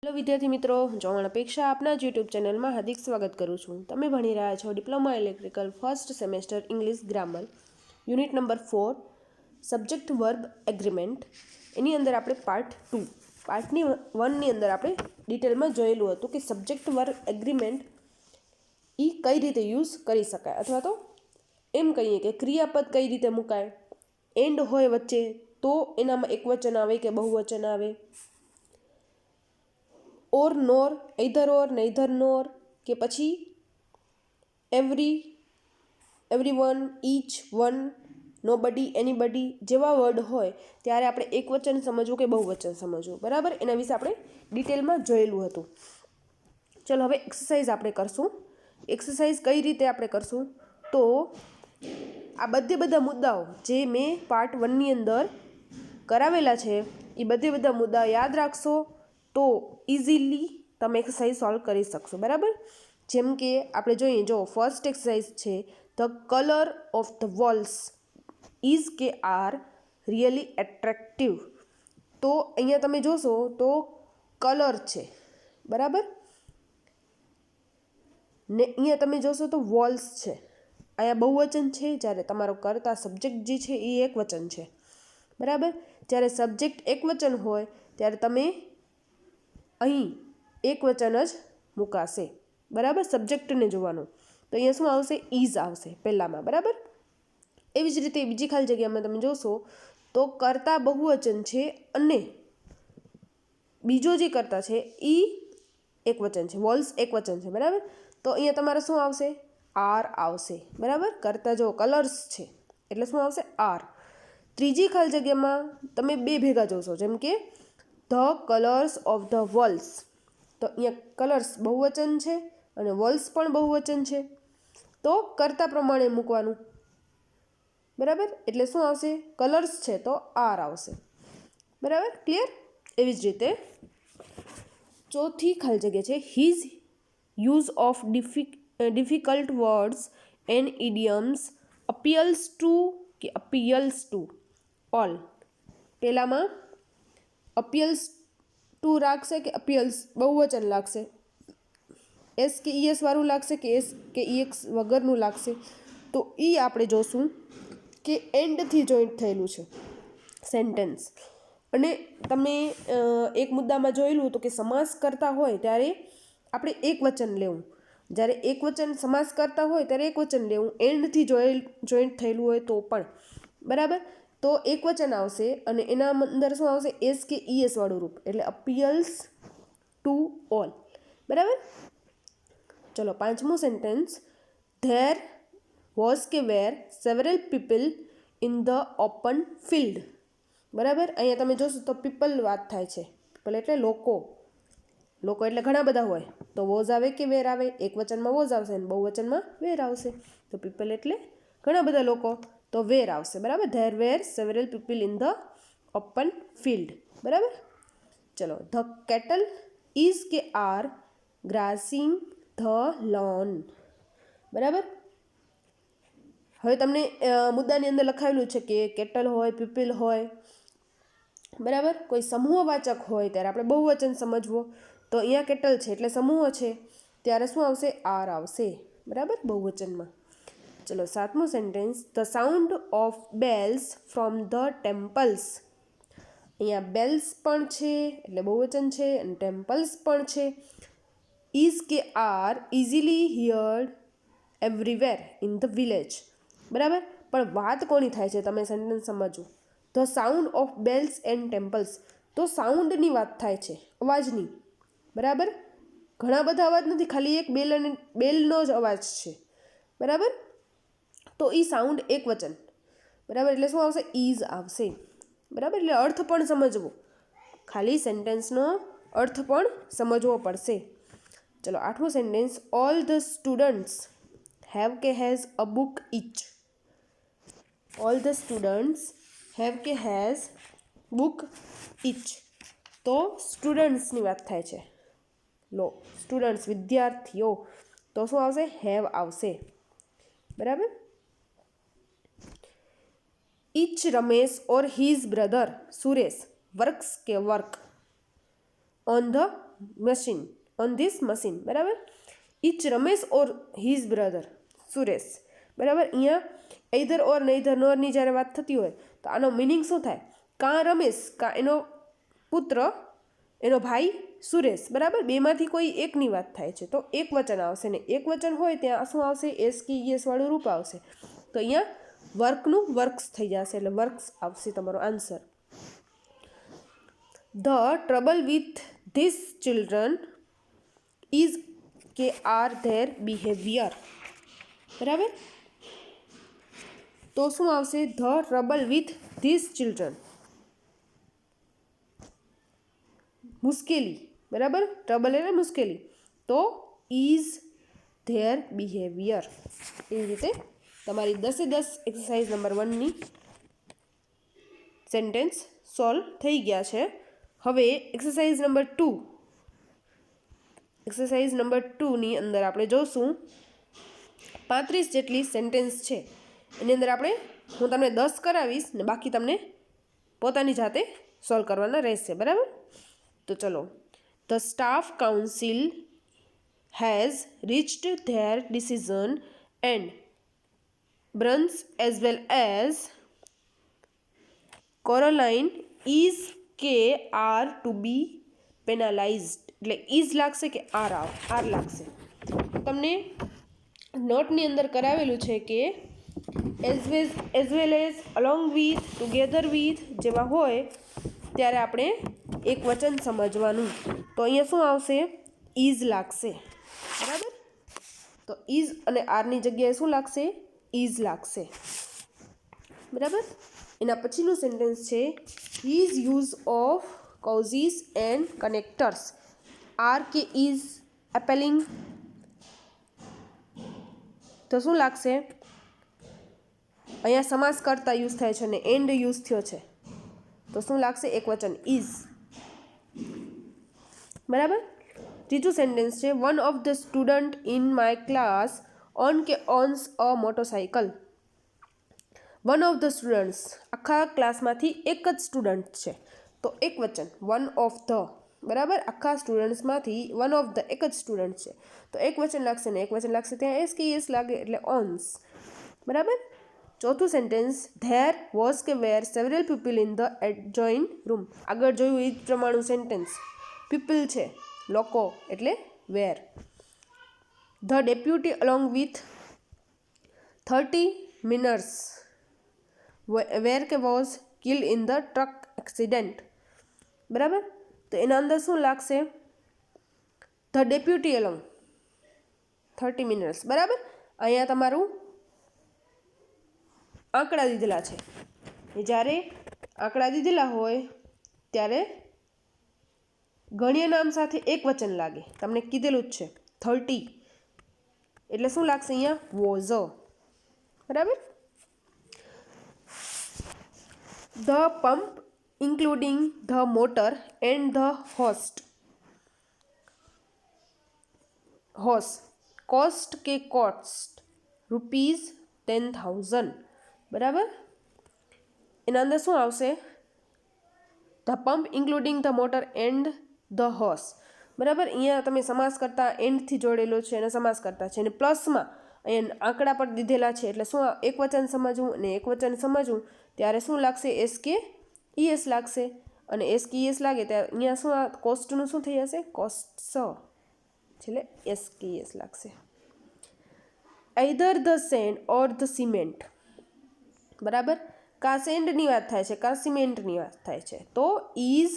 Hello विद्यार्थी मित्रों, जवान अपेक्षा आपना यूट्यूब चैनल में हार्दिक स्वागत करूँ छूँ। तमे भणी रह्या छो diploma electrical first semester English grammar unit number 4 subject verb agreement. Any अंदर आपणे पार्ट 2 पार्टनी 1 नी अंदर आपणे डिटेल में जोयेलुं हतुं कि सब्जेक्ट वर्ब एग्रीमेंट ई कई रीते यूज करी शकाय अथवा तो एम कहीए कि क्रियापद कई रीते मुकाय। एंड होय वच्चे तो एनामां एकवचन आवे के बहुवचन आवे। और नोर नैधर नोर के पछी every one each one nobody anybody जेवा वर्ड होय त्यारे आपणे एकवचन समझवुं के बहुवचन समझवुं, बराबर। एना विषे आपणे डिटेलमां जोयेलुं हतुं। चलो हवे एक्सरसाइज आपणे करशुं। एक्सरसाइज कई रीते आपणे करशुं तो आ बधा मुद्दाओ जे मैं पार्ट 1 नी अंदर करावेला छे ए बधा मुद्दा याद राखशो तो इजीली तमे एक्सरसाइज सॉल्व करी शकशो, बराबर। जेम के आपणे जोईए, जो फर्स्ट एक्सरसाइज छे ध कलर ऑफ ध वॉल्स इज के आर रियली एट्रेक्टिव। तो अहींया तमे जोशो तो कलर छे, बराबर, ने अहींया तमे जोशो तो वॉल्स छे। अहींया बहुवचन छे ज्यारे तमारो कर्ता सब्जेक्ट जे छे ए एकवचन छे, बराबर। ज्यारे सब्जेक्ट एकवचन होय त्यारे तमे अहीं एकवचन ज मुकाशे, बराबर। सब्जेक्ट ने जोवानुं तो अहींया शुं आवशे, इज आवशे पहेलामां, बराबर। एवी ज रीते बीजी खाली जग्यामां तमे जोशो तो कर्ता बहुवचन छे अने बीजो जे कर्ता छे ई एकवचन छे, वॉल्स एकवचन छे, बराबर। तो अहींया तमारे शुं आवशे, आर आवशे, बराबर। कर्ता जो कलर्स छे एटले शुं आवशे, आर। त्रीजी खाली जग्यामां तमे बे भेगा जोशो, जेम के ध कलर्स ऑफ ध वॉल्स। तो अहींया कलर्स बहुवचन छे अने वॉल्स पण बहुवचन छे तो कर्ता प्रमाणे मूकवानुं, बराबर। एटले शुं आवशे, कलर्स छे तो आर आवशे, बराबर। क्लियर। एवी ज रीते चौथी खाली जग्या छे his use of difficult words and idioms appeals to all. पेलामां अपील्स टू लागशे के अपील्स बहुवचन लागशे, एस के ईएस वाळुं लागशे के एस के ईएक्स वगरनुं लागशे। तो ई आपणे जोशुं के एंड थी जॉइंट थयेलुं छे सेंटेन्स। अने तमे एक मुद्दामां जोयेलुं हतुं के समास करता होय त्यारे आपणे एकवचन लेवुं। ज्यारे एकवचन समास करता होय त्यारे एकवचन लेवुं, एंड थी जॉइंट थयेलुं होय तो पण, बराबर। तो एकवचन आवशे अने एना अंदर शुं आवशे, एस के ईएस वाळुं रूप, एटले अपील्स टू ऑल, बराबर। चलो पांचमो सेंटेन्स धेर वॉज के वेर सेवरल पीपल इन ध ओपन फील्ड, बराबर। अहींया तमे जोशो तो पीपल वात थाय छे, पीपल एटले लोको, लोको एटले घणा बधा होय तो वॉज आवे के वेर आवे, एकवचનમાં वॉज आवशे अने बहुवचનમાં वेर आवशे। तो पीपल एटले घणा बधा लोको तो वेर आवशे, बराबर। धेर वेर सेवरल पीपल इन ध ओपन फील्ड, बराबर। चलो ध केटल इज के आर ग्रासिंग ध लॉन, बराबर। हवे तमने मुद्दानी अंदर लखावेलुं छे के केटल होय, पीपल होय, बराबर। कोई समूहवाचक होय त्यारे आपणे बहुवचन समझवो तो अहींया केटल छे एटले समूह छे त्यारे शुं आवशे, आर आवशे, बराबर, बहुवचનમાં। चलो सातमो सेंटेन्स ध साउंड ऑफ बेल्स फ्रॉम ध टेम्पल्स। अहींया बेल्स पण छे एटले बहुवचन छे अने टेम्पल्स पण छे। इज के आर इजीली हियर्ड एवरीवेर इन ध विलेज, बराबर। पण वात कोनी थाय छे तमे सेंटेन्स समझो। The sound of bells and temples तो साउंडनी वात थाय छे, अवाजनी, बराबर। घणा बधा अवाज नथी, खाली एक बेलनो ज अवाज छे, बराबर। तो ई साउंड एकवचन, बराबर, एटले शुं आवशे, इज आवशे, बराबर। एटले अर्थ पण समझवो, खाली सेंटेन्सनो अर्थ पण समझवो पड़शे। चलो आठमो सेंटेन्स ऑल ध स्टूडंट्स हैव के has a book each. All ध स्टूडंट्स हैव के हैज़ बुक ईच तो स्टूडंट्सनी वात थाय छे, लो स्टूडंट्स विद्यार्थीओ तो शुं आवशे, हैव आवशे, बराबर। ईच रमेश और हिज ब्रदर सुरेश वर्क्स के वर्क ऑन ध મશીન ઓન ધીસ મશીન, બરાબર. ઇચ રમેશ ઓર હિઝ બ્રધર સુરેશ, બરાબર. અહીંયા એધર ઓર નેધર નોરની જ્યારે વાત થતી હોય તો આનો મિનિંગ શું થાય? કાં રમેશ કાં એનો પુત્ર એનો ભાઈ સુરેશ, બરાબર. બેમાંથી કોઈ એકની વાત થાય છે તો એક વચન આવશે ને એક વચન હોય ત્યાં શું આવશે? એસ કે યસ વાળું રૂપ આવશે. તો અહીંયા વર્કનું વર્ક્સ થઈ જશે એટલે વર્ક્સ આવશે તમારો answer. The trouble with this children is કે આર ધેર બિહેવિયર, બરાબર. તો શું આવશે? The trouble with this children, મુશ્કેલી, બરાબર. ટ્રબલ એટલે મુશ્કેલી, તો ઇઝ ધેર બિહેવિયર. એવી રીતે તમારી 10 એક્સરસાઇઝ નંબર 1ની સેન્ટેન્સ સોલ્વ થઈ ગયા છે. હવે એક્સરસાઇઝ નંબર 2, એક્સરસાઇઝ નંબર 2ની અંદર આપણે જોશું 35 જેટલી સેન્ટેન્સ છે. એની અંદર હું તમને 10 કરાવીશ ને બાકી તમને પોતાની જાતે સોલ્વ કરવાના રહેશે, બરાબર. તો ચલો. The staff council has reached there decision and Bruns as well as Coraline is કે આર ટુ બી પેનાલાઇઝડ, એટલે ઇઝ લાગશે કે આર લાગશે. તમને નોટની અંદર કરાવેલું છે કે as well as, along with, together with જેવા હોય ત્યારે આપણે એક વચન સમજવાનું. તો અહીંયા શું આવશે? ઇઝ લાગશે, બરાબર. તો ઇઝ અને આરની જગ્યાએ શું લાગશે? ઇઝ લાગશે, બરાબર. એના પછીનું સેન્ટેન્સ છે his use of causes and connectors are કે ઇઝ એપેલિંગ. તો શું લાગશે? અહીંયા સમાસ કરતા યુઝ થાય છે અને એન્ડ યુઝ થયો છે તો શું લાગશે? એક વચન ઇઝ, બરાબર. ત્રીજું સેન્ટેન્સ છે one of the student in my class own કે owns a motorcycle. One of the students, આખા ક્લાસમાંથી એક જ સ્ટુડન્ટ છે તો એક વચન વન ઓફ ધ, બરાબર. આખા સ્ટુડન્ટ્સમાંથી વન ઓફ ધ એક જ સ્ટુડન્ટ છે તો એક વચન લાગશે ને એક વચન લાગશે ત્યાં એસ કે એસ લાગે એટલે ઓન્સ, બરાબર. ચોથું સેન્ટેન્સ ધેર વોઝ કે were several people in the adjoin room. આગળ જોયું એ જ પ્રમાણનું સેન્ટેન્સ. પીપલ છે લોકો એટલે વેર. ધ ડેપ્યુટી અલોંગ વિથ 30 મિનર્સ વેર કે was killed in the truck accident, બરાબર. તો એના અંદર શું લાગશે? ધ ડેપ્યુટી અલોંગ 30 મિનર્સ, બરાબર. અહીંયા તમારું આંકડા દીધેલા છે. જ્યારે આંકડા દીધેલા હોય ત્યારે ગણ્ય નામ સાથે એક વચન લાગે. તમને કીધેલું જ છે 30 એટલે શું લાગશે? અહીંયા વોઝ, બરાબર. The pump including the motor and the horse cost કે કોસ્ટ ₹10,000, બરાબર. એના અંદર શું આવશે? The pump including the motor and the horse, બરાબર. અહીંયા તમે સમાસ કરતા એન્ડથી જોડેલો છે અને સમાસ કરતા છે અને પ્લસમાં અહીંયા આંકડા પર દીધેલા છે એટલે શું એક વચન સમજવું અને એક વચન સમજવું ત્યારે શું લાગશે? એસ કે ઈએસ લાગશે અને એસ કે ઈએસ લાગે ત્યારે અહીંયા શું કોસ્ટનું શું થઈ જશે? કોસ્ટ એટલે એસ કે ઈએસ લાગશે. Either the sand or the cement, બરાબર. કાં સેન્ડની વાત થાય છે કાં સિમેન્ટની વાત થાય છે તો ઇઝ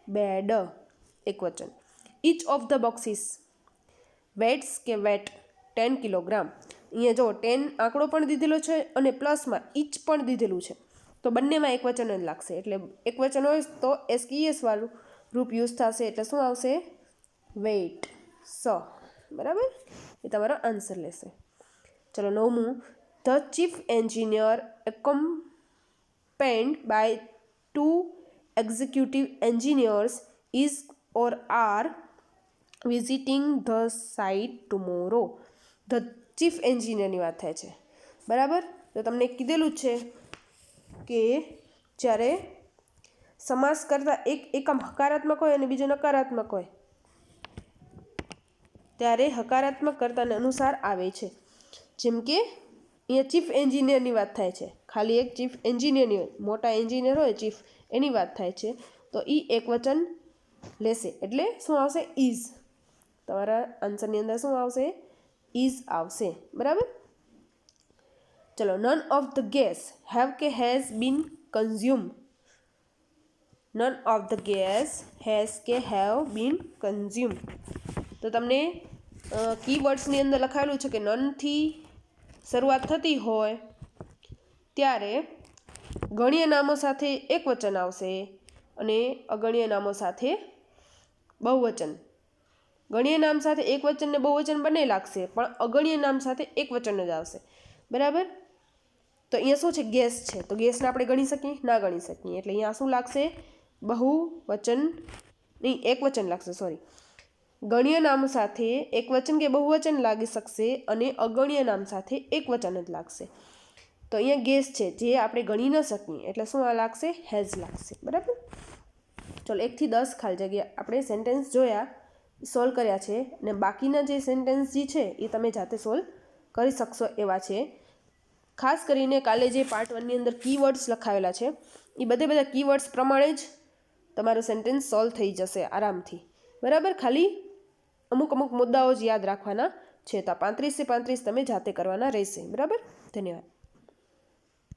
બેડ, એક વચન. Each of the boxes weights કે વેટ 10 કિલોગ્રામ. અહીંયા જો 10 આંકડો પણ દીધેલો છે અને પ્લસમાં ઇચ પણ દીધેલું છે તો બંનેમાં એક વચન જ લાગશે એટલે એક વચન હોય તો એસકેએસ વાળું રૂપ યુઝ થશે એટલે શું આવશે? વેઇટ, બરાબર. એ તમારો આન્સર લેશે. ચલો 9મું. The chief engineer accompanied by 2 executive engineers is or are visiting the site tomorrow. The chief એન્જિનિયરની વાત થાય છે, બરાબર. તો તમને કીધેલું જ છે કે જ્યારે સમાસ કરતાં એક એકમ હકારાત્મક હોય અને બીજો નકારાત્મક હોય ત્યારે હકારાત્મક કર્તાને અનુસાર આવે છે. જેમ કે અહીંયા ચીફ એન્જિનિયરની વાત થાય છે, ખાલી એક ચીફ એન્જિનિયરની, મોટા એન્જિનિયર હોય ચીફ, એની વાત થાય છે, તો એ એકવચન લેશે. એટલે શું આવશે? ઇઝ. તમારા આન્સરની અંદર શું આવશે? ઇઝ આવશે. બરાબર. ચલો, none of the gas have કે has been consume. None of the gas has કે હેવ બીન કન્ઝ્યુમ. તો તમને કીવર્ડ્સની અંદર લખાયેલું છે કે નનથી શરૂઆત થતી હોય ત્યારે ગણ્ય નામો સાથે એકવચન આવશે અને અગણ્ય નામો સાથે બહુવચન. ગણ્ય નામ સાથે એકવચન ને બહુવચન બંને લાગશે, પણ અગણ્ય નામ સાથે એકવચન જ આવશે. બરાબર. તો અહીંયા શું છે? ગેસ છે, તો ગેસને આપણે ગણી શકીએ? ના ગણી શકીએ. એટલે અહીંયા શું લાગશે? બહુવચન નહીં, એકવચન લાગશે. સોરી, ગણ્ય નામ સાથે એકવચન કે બહુવચન લાગી શકશે અને અગણ્ય નામ સાથે એકવચન જ લાગશે. તો અહીંયા ગેસ છે જે આપણે ગણી ન શકીએ, એટલે શું આ લાગશે? હેઝ લાગશે. બરાબર. ચલો, 1 થી 10 ખાલી જગ્યા આપણે સેન્ટેન્સ જોયા, સોલ્વ કર્યા છે, અને બાકીના જે સેન્ટેન્સ જે છે એ તમે જાતે સોલ્વ કરી શકશો એવા છે. ખાસ કરીને કાલે જે પાર્ટ 1ની અંદર કીવર્ડ્સ લખાવેલા છે એ બધા કીવર્ડ્સ પ્રમાણે જ તમારું સેન્ટેન્સ સોલ્વ થઈ જશે આરામથી. બરાબર. ખાલી અમુક મુદ્દાઓ જ યાદ રાખવાના છે. તો 35 થી 35 તમે જાતે કરવાના રહેશે. બરાબર. ધન્યવાદ.